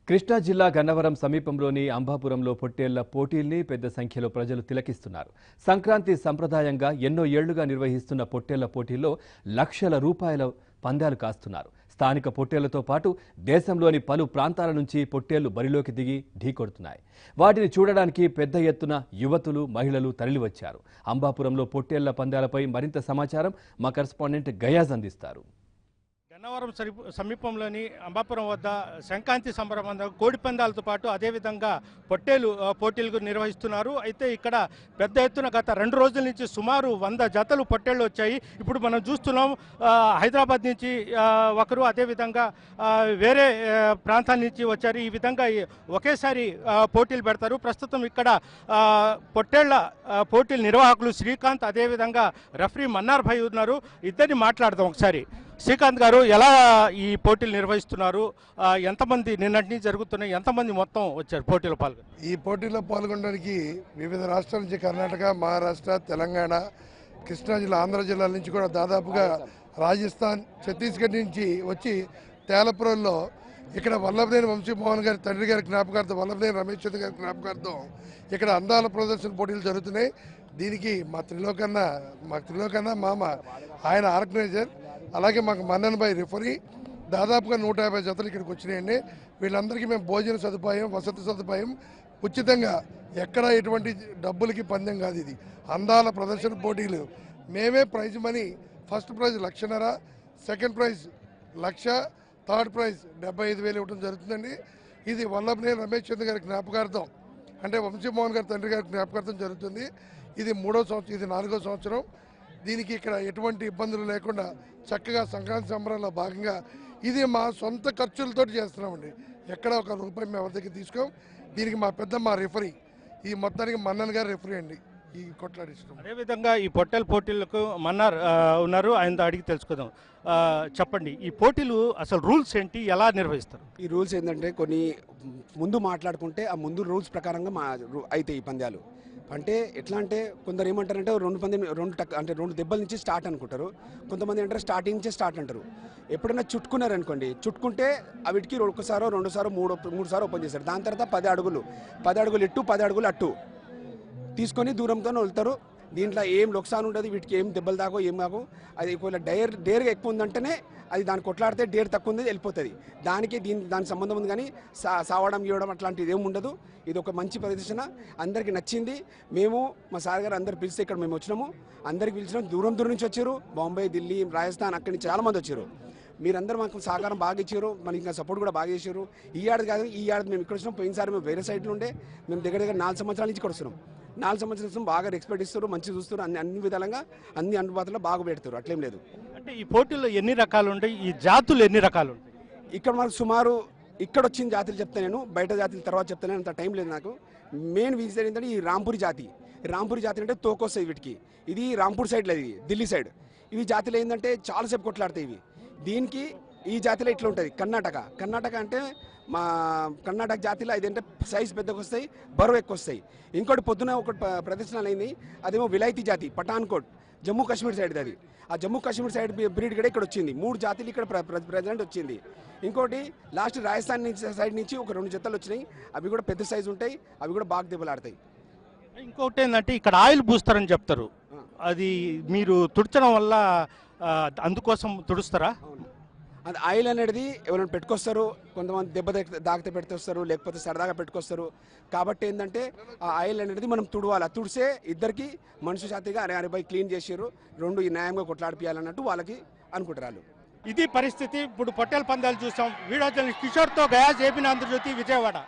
కృష్ణా జిల్లా గన్నవరం సమీపంలోని అంబాపురంలో పొట్టేళ్ల పోటీల్ని పెద్ద సంఖ్యలో ప్రజలు తిలకిస్తున్నారు. సంక్రాంతి సంప్రదాయంగా ఎన్నో ఏళ్లుగా నిర్వహిస్తున్న పొట్టేళ్ల పోటీల్లో లక్షల రూపాయల పందాలు కాస్తున్నారు. స్థానిక పొట్టేళ్లతో పాటు దేశంలోని పలు ప్రాంతాల నుంచి పొట్టేళ్లు బరిలోకి దిగి ఢీకొడుతున్నాయి. వాటిని చూడడానికి పెద్ద ఎత్తున యువతులు, మహిళలు తరలివచ్చారు. అంబాపురంలో పొట్టేళ్ల పందాలపై మరింత సమాచారం మా కరెస్పాండెంట్ గయాజ్ అందిస్తారు. గన్నవరం సమీపంలోని అంబాపురం వద్ద సంక్రాంతి సంబరంగా కోడి పందాలతో పాటు అదేవిధంగా పోటీలు నిర్వహిస్తున్నారు. అయితే ఇక్కడ పెద్ద ఎత్తున గత 2 రోజుల నుంచి సుమారు 100 జతలు పొట్టేళ్లు వచ్చాయి. ఇప్పుడు మనం చూస్తున్నాం హైదరాబాద్ నుంచి ఒకరు, అదేవిధంగా వేరే ప్రాంతాల నుంచి వచ్చారు. ఈ విధంగా ఒకేసారి పోటీలు పెడతారు. ప్రస్తుతం ఇక్కడ పొట్టేళ్ల పోటీల నిర్వాహకులు శ్రీకాంత్, అదేవిధంగా రెఫరీ మన్నార్ భాయ్ ఉన్నారు. ఇద్దరిని మాట్లాడదాం ఒకసారి. శ్రీకాంత్ గారు, ఎలా ఈ పోటీలు నిర్వహిస్తున్నారు? ఎంతమంది నిన్నటి నుంచి జరుగుతున్నాయి? ఎంతమంది మొత్తం వచ్చారు పోటీలో పాల్గొని? ఈ పోటీలో పాల్గొనడానికి వివిధ రాష్ట్రాల నుంచి కర్ణాటక, మహారాష్ట్ర, తెలంగాణ, కృష్ణా జిల్లా, ఆంధ్ర జిల్లాల నుంచి కూడా దాదాపుగా రాజస్థాన్, ఛత్తీస్గఢ్ నుంచి వచ్చి తేలపురంలో ఇక్కడ వల్లభనేని వంశీమోహన్ గారి తండ్రి గారి జ్ఞాపకార్థం, వల్లభనేని రమేష్ చంద్ర గారి జ్ఞాపకార్థం ఇక్కడ అందాల ప్రదర్శన పోటీలు జరుగుతున్నాయి. దీనికి మా త్రిలోకన్న మామ ఆయన ఆర్గనైజర్, అలాగే మాకు మన్నన్ భాయ్ రిఫరీ. దాదాపుగా 150 జతలు ఇక్కడికి వచ్చినాయండి. వీళ్ళందరికీ మేము భోజన సదుపాయం, వసతి సదుపాయం ఉచితంగా, ఎక్కడ ఎటువంటి డబ్బులకి పందెం కాదు. ఇది అందాల ప్రదర్శన పోటీలు. మేమే prize money, first prize 1,50,000, second prize 1,00,000, third prize 75,000 ఇవ్వడం జరుగుతుందండి. ఇది వల్లభనేని రమేష్ చంద్ర గారి జ్ఞాపకార్థం, అంటే వంశీమోహన్ గారి తండ్రి గారి జ్ఞాపకార్థం జరుగుతుంది. ఇది 3వ సంవత్సరం, ఇది 4వ సంవత్సరం. దీనికి ఇక్కడ ఎటువంటి ఇబ్బందులు లేకుండా చక్కగా సంక్రాంతి సంబరాల్లో భాగంగా ఇది మా సొంత ఖర్చులతో చేస్తున్నామండి. ఎక్కడ ఒక రూపాయి మేము ఎవరి దగ్గర తీసుకోం. దీనికి మా రిఫరీ, ఈ మొత్తానికి మన్నన్ గారు రిఫరీ అండి ఈ కొట్లాడిస్తున్నాం. అదేవిధంగా ఈ పొట్టేల పోటీలకు మన్నార్ ఉన్నారు, ఆయనతో అడిగి తెలుసుకుందాం. చెప్పండి, ఈ పోటీలు అసలు రూల్స్ ఏంటి, ఎలా నిర్వహిస్తారు? ఈ రూల్స్ ఏంటంటే కొన్ని ముందు మాట్లాడుకుంటే ఆ ముందు రూల్స్ ప్రకారంగా అయితే ఈ పందాలు అంటే ఎట్లా అంటే కొందరు ఏమంటారంటే 2 దెబ్బల నుంచి స్టార్ట్ అనుకుంటారు. కొంతమంది అంటారు స్టార్టింగ్ నుంచే స్టార్ట్ అంటారు. ఎప్పుడైనా చుట్టుకున్నారనుకోండి, చుట్టుకుంటే వీటికి 1 2 3 సార్లు ఓపెన్ చేస్తారు. దాని తర్వాత 10 అడుగులు ఇటు 10 అడుగులు అటు తీసుకొని దూరంతో వెళ్తారు. దీంట్లో ఏం లొక్సాన్ ఉంటుంది, వీటికి ఏం దెబ్బలు దాకో ఏం కాకో. అది ఒకవేళ డేర్గా ఎక్కువ ఉందంటేనే అది దాన్ని కొట్లాడితే, డేర్ తక్కువ ఉంది వెళ్ళిపోతుంది. దానికి సంబంధం ఉంది, కానీ సావడం ఇవ్వడం అట్లాంటిది ఏమి ఉండదు. ఇది ఒక మంచి ప్రదర్శన, అందరికీ నచ్చింది. మేము మా సార్ గారు అందరు పిలిస్తే ఇక్కడ మేము వచ్చినాము. అందరికి పిలిచినాం, దూరం నుంచి వచ్చారు. బాంబే, ఢిల్లీ, రాజస్థాన్, అక్కడి నుంచి చాలామంది వచ్చారు. మీరందరూ మాకు సహకారం బాగా ఇచ్చారు, మనకి ఇంకా సపోర్ట్ కూడా బాగా చేశారు. ఈ ఏడాది కాదు, ఈ ఏడాది మేము ఇక్కడ వచ్చినాం. పోయినసారి మేము వేరే సైడ్లో ఉండే, మేము దగ్గర 4 సంవత్సరాల నుంచి ఇక్కడ వస్తున్నాం. 4 సంవత్సరాల బాగా రెస్పెక్ట్ ఇస్తారు, మంచిగా చూస్తారు, అన్ని విధాలుగా అన్ని అందుబాటులో బాగా పెడతారు. అట్లేం లేదు. అంటే ఈ పోటీల్లో ఎన్ని రకాలు ఉంటాయి, ఈ జాతులు ఎన్ని రకాలు ఉంటాయి? ఇక్కడ మనకు సుమారు ఇక్కడ వచ్చిన జాతులు చెప్తాను నేను, బయట జాతుల తర్వాత చెప్తాను, అంత టైం లేదు నాకు. మెయిన్ విజిట్ ఏంటంటే ఈ రాంపూరి జాతి అంటే తోకొస్తాయి వీటికి. ఇది రాంపూర్ సైడ్లో, ఇది ఢిల్లీ సైడ్. ఇవి జాతులు ఏంటంటే చాలాసేపు కొట్లాడతాయి ఇవి. దీనికి ఈ జాతిలో ఇట్లా ఉంటుంది. కర్ణాటక అంటే మా కర్ణాటక జాతిలో ఇదంటే సైజ్ పెద్దగా వస్తాయి, బరువు ఎక్కువ వస్తాయి. ఇంకోటి పొద్దున ఒకటి ప్రదర్శనలు అయింది, అదేమో విలాయతీ జాతి, పఠాన్కోట్, జమ్మూ కాశ్మీర్ సైడ్. అది ఆ జమ్మూ కాశ్మీర్ సైడ్ బ్రీడ్ కూడా ఇక్కడ వచ్చింది. 3 జాతులు ఇక్కడ ప్రజెంట్ వచ్చింది. ఇంకోటి లాస్ట్ రాజస్థాన్ సైడ్ నుంచి ఒక 2 జతలు వచ్చినాయి. అవి కూడా పెద్ద సైజు ఉంటాయి, అవి కూడా బాగా దెబ్బలాడతాయి. ఇంకొకటి ఏంటంటే ఇక్కడ ఆయిల్ పూస్తారని చెప్తారు, అది మీరు తుడచడం వల్ల అందుకోసం తుడుస్తారా? అది ఆయిల్ అనేది ఎవరైనా పెట్టుకొస్తారు, కొంతమంది దెబ్బ దాగితే పెట్టుకొస్తారు, లేకపోతే సరదాగా పెట్టుకొస్తారు. కాబట్టి ఏంటంటే ఆ ఆయిల్ అనేది మనం తుడవాలి. తుడిసే ఇద్దరికి మనిషి జాతిగా అరే బై క్లీన్ చేసారు, 2 న్యాయంగా కొట్లాడిపియాలన్నట్టు వాళ్ళకి అనుకుంటారు వాళ్ళు. ఇది పరిస్థితి. ఇప్పుడు పొట్టేల పందాలు చూసాం. వీడియో జర్నలిస్ట్ కిషోర్తో గయాజ్, ఏబీ ఆంధ్రజ్యోతి, విజయవాడ.